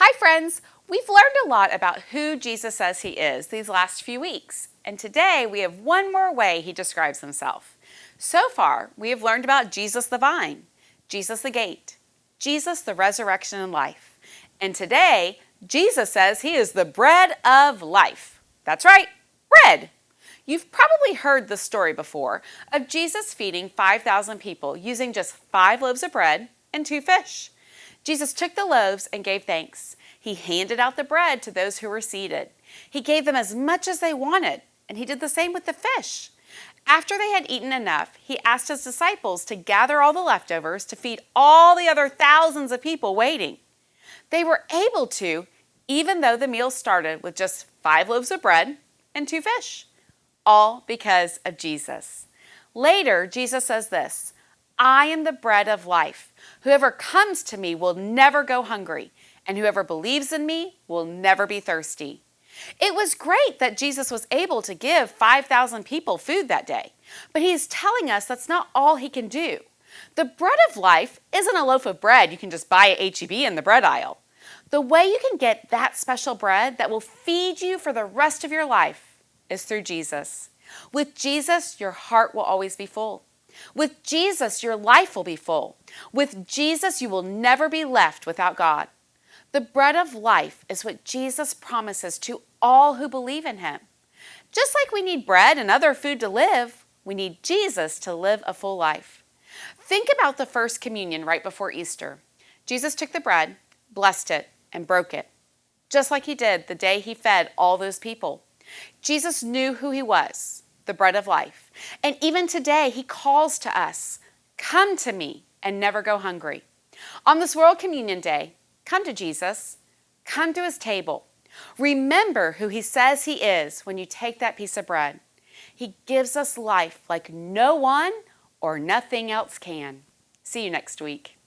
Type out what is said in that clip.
Hi friends! We've learned a lot about who Jesus says he is these last few weeks, and today we have one more way he describes himself. So far, we have learned about Jesus the vine, Jesus the gate, Jesus the resurrection and life, and today Jesus says he is the bread of life. That's right, bread! You've probably heard the story before of Jesus feeding 5,000 people using just 5 loaves of bread and 2 fish. Jesus took the loaves and gave thanks. He handed out the bread to those who were seated. He gave them as much as they wanted, and he did the same with the fish. After they had eaten enough, he asked his disciples to gather all the leftovers to feed all the other thousands of people waiting. They were able to, even though the meal started with just 5 loaves of bread and 2 fish, all because of Jesus. Later, Jesus says this, "I am the bread of life. Whoever comes to me will never go hungry, and whoever believes in me will never be thirsty." It was great that Jesus was able to give 5,000 people food that day, but he's telling us that's not all he can do. The bread of life isn't a loaf of bread you can just buy at H-E-B in the bread aisle. The way you can get that special bread that will feed you for the rest of your life is through Jesus. With Jesus, your heart will always be full. With Jesus, your life will be full. With Jesus, you will never be left without God. The bread of life is what Jesus promises to all who believe in him. Just like we need bread and other food to live, we need Jesus to live a full life. Think about the first communion right before Easter. Jesus took the bread, blessed it, and broke it, just like he did the day he fed all those people. Jesus knew who he was, the bread of life. And even today, he calls to us, "Come to me and never go hungry." On this World Communion Day, come to Jesus. Come to his table. Remember who he says he is when you take that piece of bread. He gives us life like no one or nothing else can. See you next week.